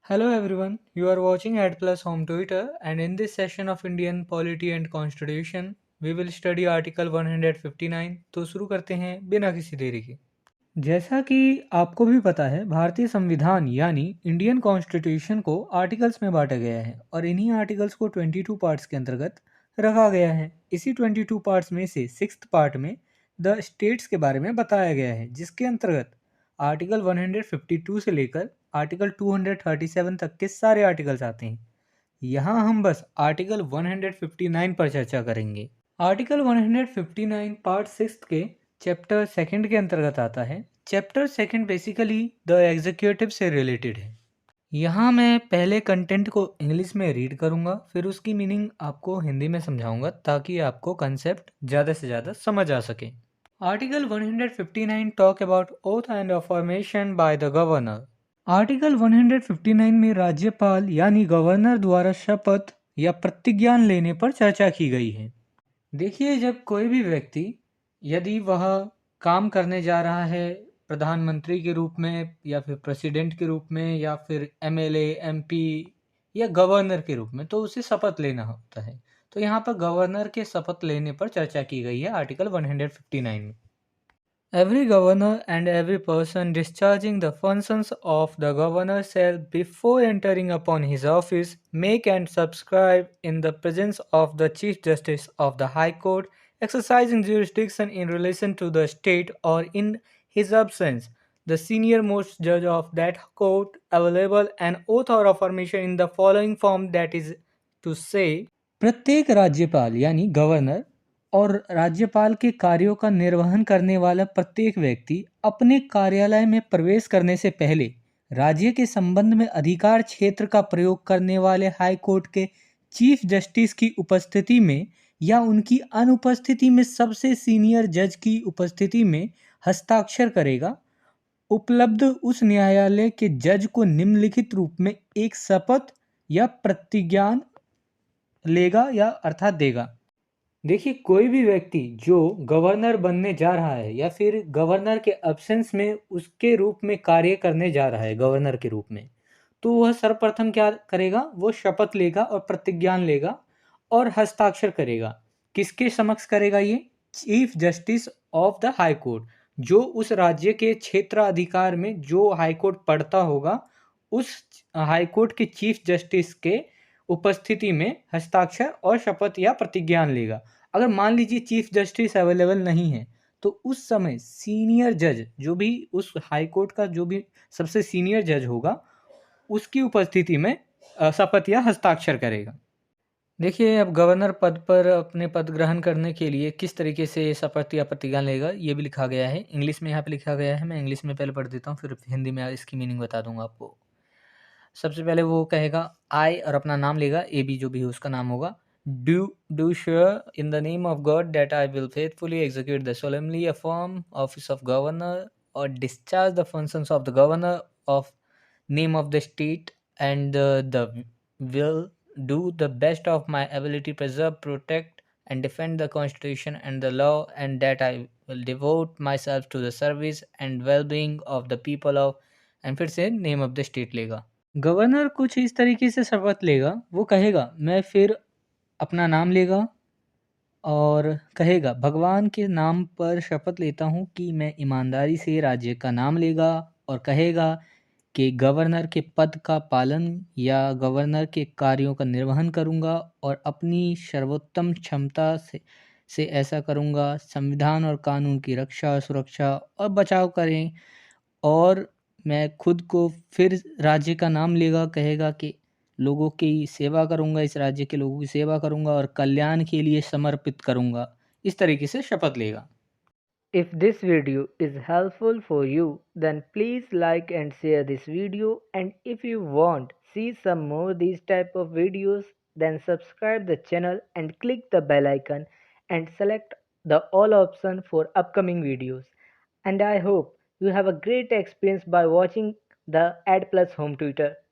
Hello everyone, you are watching Ad Plus Home Twitter, and in this session of Indian Polity and Constitution, we will study Article 159। तो शुरू करते हैं बिना किसी देरी के। जैसा कि आपको भी पता है, भारतीय संविधान यानी इंडियन कॉन्स्टिट्यूशन को आर्टिकल्स में बांटा गया है और इन्हीं आर्टिकल्स को 22 पार्ट्स के अंतर्गत रखा गया है। इसी 22 पार्ट्स में से 6th पार्ट में द स्टेट्स के बारे में बताया गया है, जिसके अंतर्गत आर्टिकल 152 से लेकर आर्टिकल 237 तक के सारे आर्टिकल्स आते हैं। यहाँ हम बस आर्टिकल 159 पर चर्चा करेंगे। आर्टिकल 159 पार्ट 6 के चैप्टर सेकंड के अंतर्गत आता है। Chapter second basically the executive से रिलेटेड है। यहाँ मैं पहले कंटेंट को इंग्लिश में रीड करूँगा, फिर उसकी मीनिंग आपको हिंदी में समझाऊंगा ताकि आपको कंसेप्ट ज़्यादा से ज़्यादा समझ आ सके। Article 159 talk about oath and affirmation by the governor. Article 159 में राज्यपाल यानी गवर्नर द्वारा शपथ या प्रतिज्ञान लेने पर चर्चा की गई है। देखिए, जब कोई भी व्यक्ति यदि वह काम करने जा रहा है प्रधानमंत्री के रूप में या फिर प्रेसिडेंट के रूप में या फिर एमएलए, एमपी या गवर्नर के रूप में, तो उसे शपथ लेना होता है। तो यहाँ पर गवर्नर के शपथ लेने पर चर्चा की गई है आर्टिकल 159 में। Every governor and every person discharging the functions of the governor shall, before entering upon his office, make and subscribe in the presence of the Chief Justice of the High Court, exercising jurisdiction in relation to the state, or in his absence, the senior most judge of that court, available an oath or affirmation in the following form, that is to say, प्रत्येक राज्यपाल यानी governor और राज्यपाल के कार्यों का निर्वहन करने वाला प्रत्येक व्यक्ति अपने कार्यालय में प्रवेश करने से पहले राज्य के संबंध में अधिकार क्षेत्र का प्रयोग करने वाले हाई कोर्ट के चीफ जस्टिस की उपस्थिति में या उनकी अनुपस्थिति में सबसे सीनियर जज की उपस्थिति में हस्ताक्षर करेगा। उपलब्ध उस न्यायालय के जज को निम्नलिखित रूप में एक शपथ या प्रतिज्ञान लेगा या अर्थात देगा। देखिए, कोई भी व्यक्ति जो गवर्नर बनने जा रहा है या फिर गवर्नर के एब्सेंस में उसके रूप में कार्य करने जा रहा है गवर्नर के रूप में, तो वह सर्वप्रथम क्या करेगा? वो शपथ लेगा और प्रतिज्ञान लेगा और हस्ताक्षर करेगा। किसके समक्ष करेगा ये? Chief justice of the high court, जो उस राज्य के क्षेत्राधिकार में जो हाई कोर्ट पढ़ता होगा, उस हाई कोर्ट के चीफ जस्टिस के उपस्थिति में हस्ताक्षर और शपथ या प्रतिज्ञान लेगा। अगर मान लीजिए चीफ जस्टिस अवेलेबल नहीं है, तो उस समय सीनियर जज, जो भी उस हाई कोर्ट का जो भी सबसे सीनियर जज होगा, उसकी उपस्थिति में शपथ या हस्ताक्षर करेगा। देखिए, अब गवर्नर पद पर अपने पद ग्रहण करने के लिए किस तरीके से शपथ या प्रतिज्ञान लेगा, ये भी लिखा गया है। इंग्लिश में यहाँ पे लिखा गया है, मैं इंग्लिश में पहले पढ़ देता हूँ, फिर हिंदी में इसकी मीनिंग बता दूंगा आपको। सबसे पहले वो कहेगा आई और अपना नाम लेगा, ए बी जो भी उसका नाम होगा। Do sure in the name of God that I will faithfully execute the solemnly affirm office of governor और discharge the functions of the governor of name of the state and the will do the best of my ability preserve, protect and defend the constitution and the law, and that I will devote myself to the service and well-being of the people of, and फिर से name of the state लेगा। Governor कुछ इस तरीके से शपथ लेगा, वो कहेगा, मैं फिर अपना नाम लेगा और कहेगा, भगवान के नाम पर शपथ लेता हूँ कि मैं ईमानदारी से राज्य का नाम लेगा, और कहेगा कि गवर्नर के पद का पालन या गवर्नर के कार्यों का निर्वहन करूँगा और अपनी सर्वोत्तम क्षमता से ऐसा करूँगा। संविधान और कानून की रक्षा, सुरक्षा और बचाव करें, और मैं खुद को फिर राज्य का नाम लेगा, कहेगा कि लोगों की सेवा करूँगा, इस राज्य के लोगों की सेवा करूँगा और कल्याण के लिए समर्पित करूँगा। इस तरीके से शपथ लेगा। If this video is helpful for you, then please like and share this video, and if you want see some more these type of videos, then subscribe the channel and click the bell icon and select the all option for upcoming videos. And I hope you have a great experience by watching the Ad Plus Home Tutor.